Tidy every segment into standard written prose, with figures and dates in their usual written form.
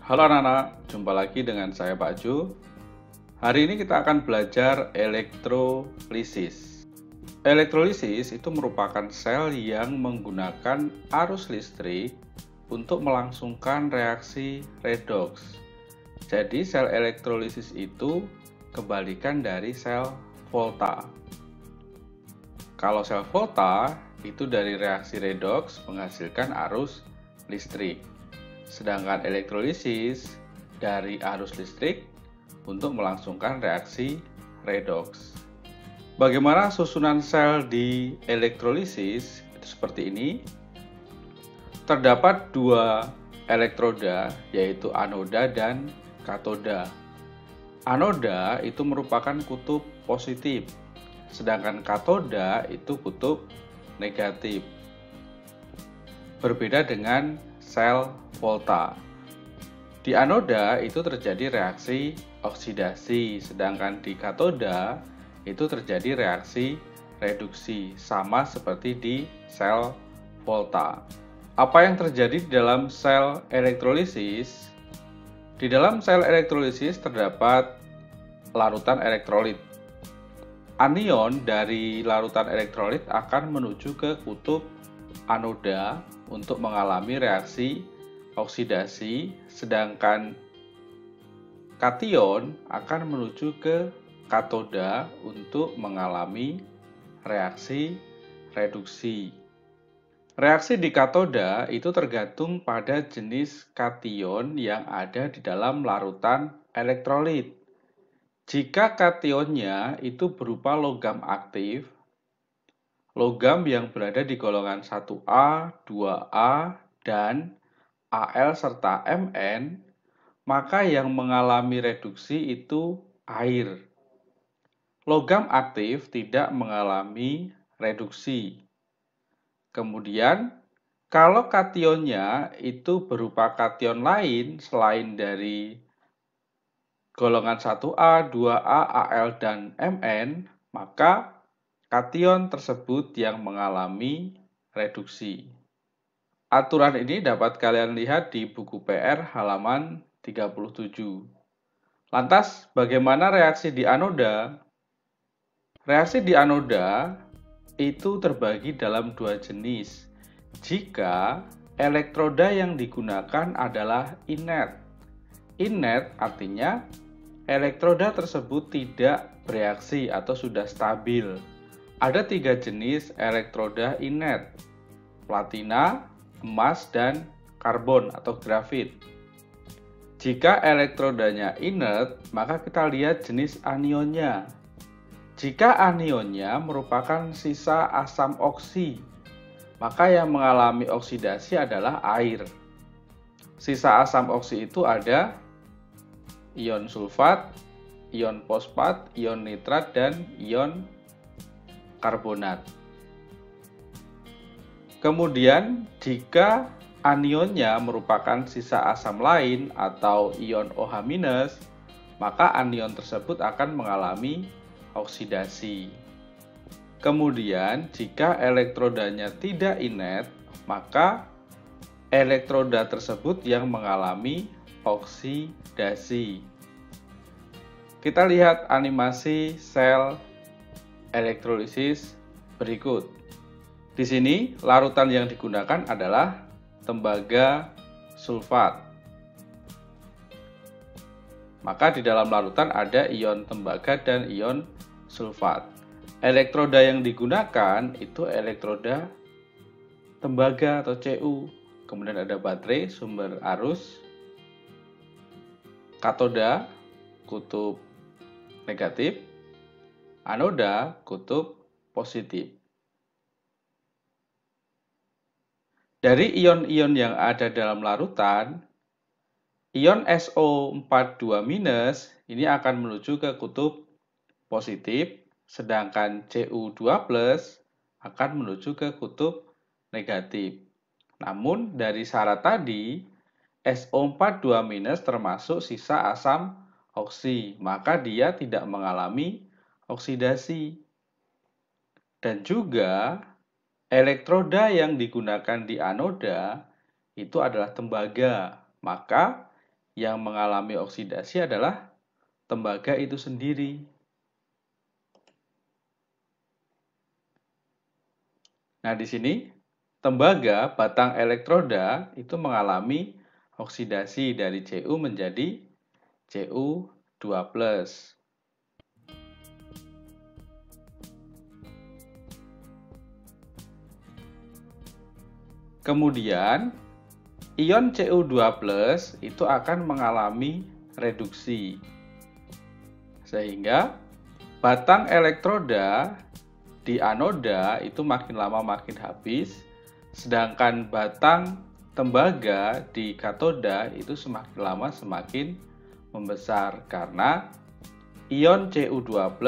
Halo anak-anak, jumpa lagi dengan saya Pak Ju. Hari ini kita akan belajar elektrolisis. Elektrolisis itu merupakan sel yang menggunakan arus listrik untuk melangsungkan reaksi redoks. Jadi sel elektrolisis itu kebalikan dari sel Volta. Kalau sel Volta itu dari reaksi redoks menghasilkan arus listrik. Sedangkan elektrolisis dari arus listrik untuk melangsungkan reaksi redoks. Bagaimana susunan sel di elektrolisis? Itu seperti ini. Terdapat dua elektroda, yaitu anoda dan katoda. Anoda itu merupakan kutub positif, sedangkan katoda itu kutub negatif. Berbeda dengan sel Volta. Di anoda itu terjadi reaksi oksidasi, sedangkan di katoda itu terjadi reaksi reduksi, sama seperti di sel Volta. Apa yang terjadi di dalam sel elektrolisis? Di dalam sel elektrolisis terdapat larutan elektrolit. Anion dari larutan elektrolit akan menuju ke kutub anoda untuk mengalami reaksi oksidasi, sedangkan kation akan menuju ke katoda untuk mengalami reaksi reduksi. Reaksi di katoda itu tergantung pada jenis kation yang ada di dalam larutan elektrolit. Jika kationnya itu berupa logam aktif, logam yang berada di golongan 1A, 2A, dan Al serta Mn, maka yang mengalami reduksi itu air. Logam aktif tidak mengalami reduksi. Kemudian, kalau kationnya itu berupa kation lain selain dari golongan 1A, 2A, Al, dan Mn, maka kation tersebut yang mengalami reduksi. Aturan ini dapat kalian lihat di buku PR halaman 37. Lantas, bagaimana reaksi di anoda? Reaksi di anoda itu terbagi dalam dua jenis. Jika elektroda yang digunakan adalah inet. Inet artinya elektroda tersebut tidak bereaksi atau sudah stabil. Ada tiga jenis elektroda inet: platina, emas, dan karbon atau grafit. Jika elektrodanya inert, maka kita lihat jenis anionnya. Jika anionnya merupakan sisa asam oksi, maka yang mengalami oksidasi adalah air. Sisa asam oksi itu ada ion sulfat, ion fosfat, ion nitrat, dan ion karbonat. Kemudian, jika anionnya merupakan sisa asam lain atau ion OH-, maka anion tersebut akan mengalami oksidasi. Kemudian, jika elektrodanya tidak inet, maka elektroda tersebut yang mengalami oksidasi. Kita lihat animasi sel elektrolisis berikut. Di sini, larutan yang digunakan adalah tembaga sulfat. Maka di dalam larutan ada ion tembaga dan ion sulfat. Elektroda yang digunakan itu elektroda tembaga atau Cu. Kemudian ada baterai sumber arus, katoda kutub negatif, anoda kutub positif. Dari ion-ion yang ada dalam larutan, ion SO42- ini akan menuju ke kutub positif, sedangkan Cu2+ akan menuju ke kutub negatif. Namun dari syarat tadi, SO42- termasuk sisa asam oksi, maka dia tidak mengalami oksidasi. Dan juga elektroda yang digunakan di anoda itu adalah tembaga, maka yang mengalami oksidasi adalah tembaga itu sendiri. Nah, di sini tembaga batang elektroda itu mengalami oksidasi dari Cu menjadi Cu2+. Kemudian, ion Cu2+ itu akan mengalami reduksi. Sehingga batang elektroda di anoda itu makin lama makin habis, sedangkan batang tembaga di katoda itu semakin lama semakin membesar karena ion Cu2+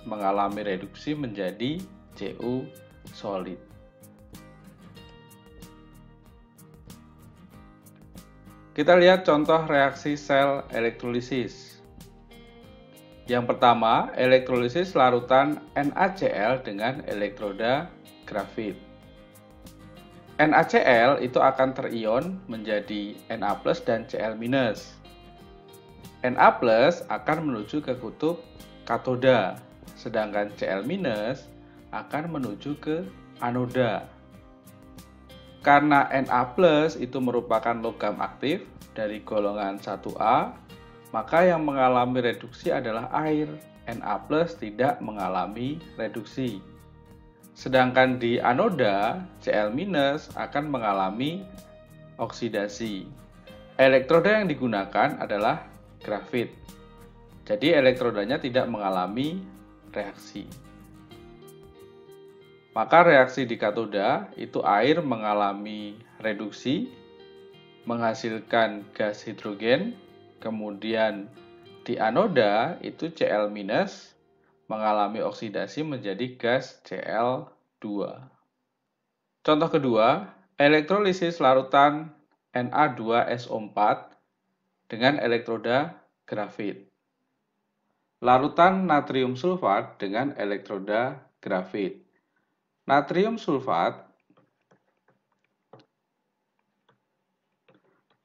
mengalami reduksi menjadi Cu solid. Kita lihat contoh reaksi sel elektrolisis. Yang pertama, elektrolisis larutan NaCl dengan elektroda grafit. NaCl itu akan terion menjadi Na+ dan Cl-. Na+ akan menuju ke kutub katoda, sedangkan Cl- akan menuju ke anoda. Karena Na+ itu merupakan logam aktif dari golongan 1A, maka yang mengalami reduksi adalah air. Na+ tidak mengalami reduksi. Sedangkan di anoda, Cl- akan mengalami oksidasi. Elektroda yang digunakan adalah grafit. Jadi elektrodanya tidak mengalami reaksi. Maka reaksi di katoda itu air mengalami reduksi, menghasilkan gas hidrogen. Kemudian di anoda itu Cl- mengalami oksidasi menjadi gas Cl2. Contoh kedua, elektrolisis larutan Na2SO4 dengan elektroda grafit. Larutan natrium sulfat dengan elektroda grafit. Natrium sulfat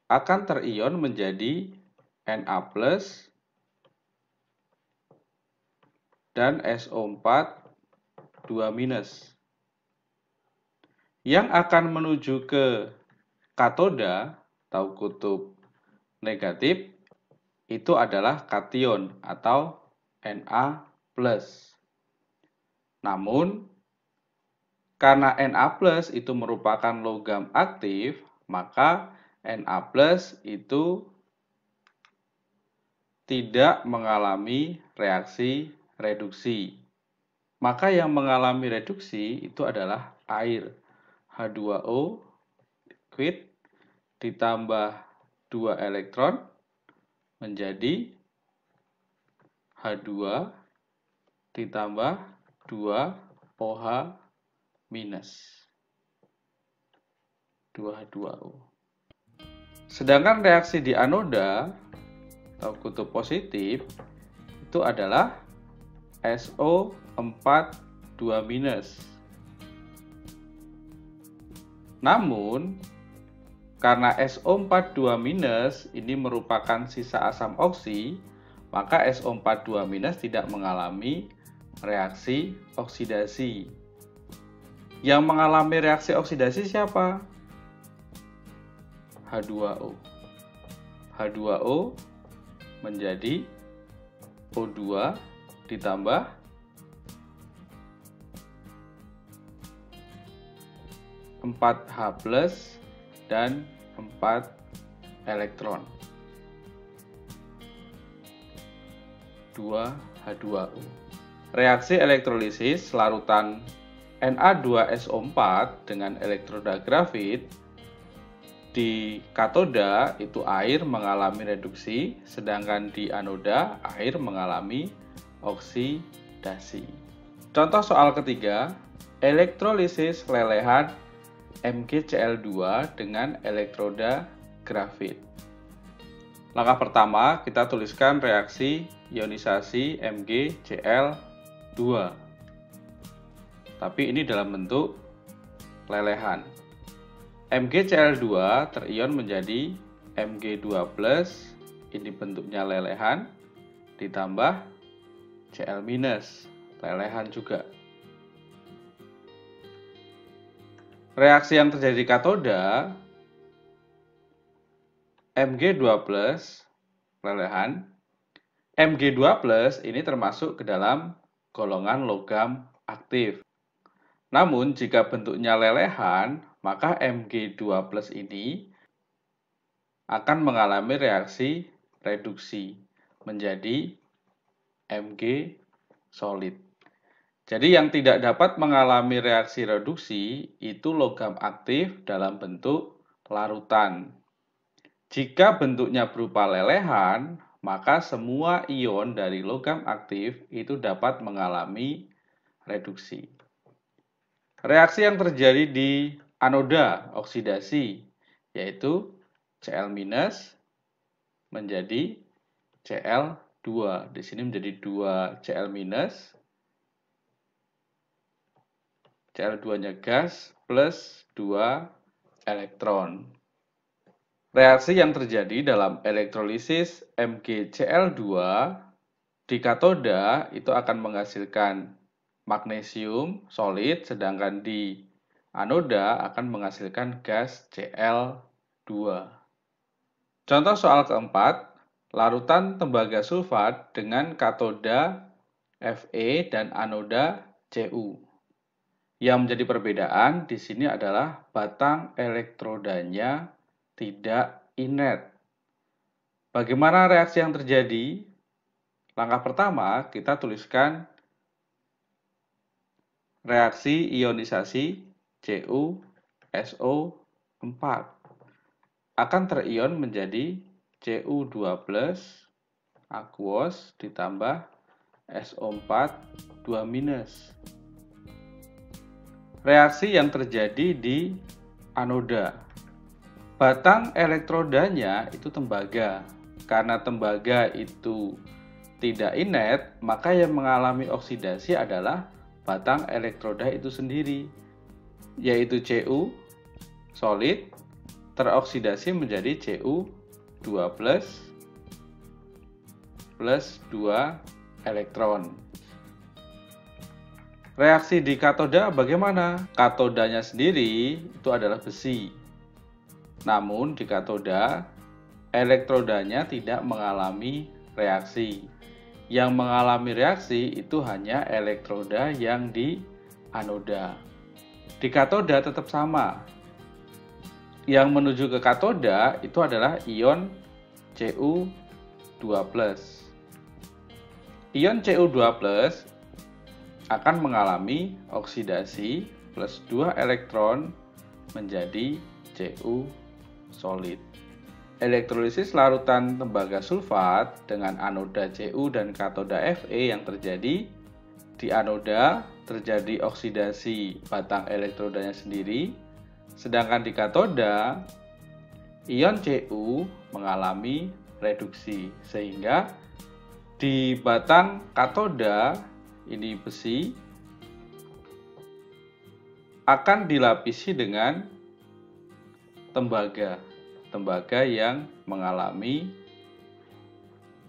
akan terion menjadi Na+ dan SO4 2-. Yang akan menuju ke katoda atau kutub negatif itu adalah kation atau Na+. Namun, karena Na+ itu merupakan logam aktif, maka Na+ itu tidak mengalami reaksi reduksi. Maka yang mengalami reduksi itu adalah air. H2O liquid ditambah 2 elektron menjadi H2 ditambah 2 OH minus 2H2O. Sedangkan reaksi di anoda atau kutub positif itu adalah SO4 2-. Namun, karena SO4 2- ini merupakan sisa asam oksi, maka SO4 2- tidak mengalami reaksi oksidasi. Yang mengalami reaksi oksidasi siapa? H2O. H2O menjadi O2 ditambah 4H+ dan 4 elektron. 2H2O. Reaksi elektrolisis larutan Na2SO4 dengan elektroda grafit. Di katoda itu air mengalami reduksi, sedangkan di anoda air mengalami oksidasi. Contoh soal ketiga, elektrolisis lelehan MgCl2 dengan elektroda grafit. Langkah pertama, kita tuliskan reaksi ionisasi MgCl2. Tapi ini dalam bentuk lelehan. MgCl2 terion menjadi Mg2+ ini bentuknya lelehan, ditambah Cl-, lelehan juga. Reaksi yang terjadi di katoda, Mg2+, lelehan. Mg2+ ini termasuk ke dalam golongan logam aktif. Namun, jika bentuknya lelehan, maka Mg2+ ini akan mengalami reaksi reduksi menjadi Mg solid. Jadi yang tidak dapat mengalami reaksi reduksi itu logam aktif dalam bentuk larutan. Jika bentuknya berupa lelehan, maka semua ion dari logam aktif itu dapat mengalami reduksi. Reaksi yang terjadi di anoda oksidasi yaitu Cl- menjadi Cl2. Di sini menjadi 2 Cl-, Cl2-nya gas plus 2 elektron. Reaksi yang terjadi dalam elektrolisis MgCl2 di katoda itu akan menghasilkan magnesium solid, sedangkan di anoda akan menghasilkan gas Cl2. Contoh soal keempat, larutan tembaga sulfat dengan katoda Fe dan anoda Cu. Yang menjadi perbedaan di sini adalah batang elektrodanya tidak inert. Bagaimana reaksi yang terjadi? Langkah pertama, kita tuliskan reaksi ionisasi CuSO4 akan terion menjadi Cu2+ aquos ditambah SO4 2-. Reaksi yang terjadi di anoda. Batang elektrodanya itu tembaga. Karena tembaga itu tidak inert, maka yang mengalami oksidasi adalah batang elektroda itu sendiri, yaitu Cu solid teroksidasi menjadi Cu2+ plus 2 elektron. Reaksi di katoda bagaimana? Katodanya sendiri itu adalah besi. Namun di katoda, elektrodanya tidak mengalami reaksi. Yang mengalami reaksi itu hanya elektroda yang di anoda. Di katoda tetap sama. Yang menuju ke katoda itu adalah ion Cu2+. Ion Cu2+ akan mengalami oksidasi plus 2 elektron menjadi Cu solid. Elektrolisis larutan tembaga sulfat dengan anoda Cu dan katoda Fe yang terjadi di anoda terjadi oksidasi batang elektrodanya sendiri, sedangkan di katoda ion Cu mengalami reduksi sehingga di batang katoda ini besi akan dilapisi dengan tembaga yang mengalami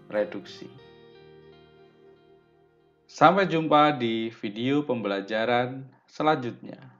reduksi. Sampai jumpa di video pembelajaran selanjutnya.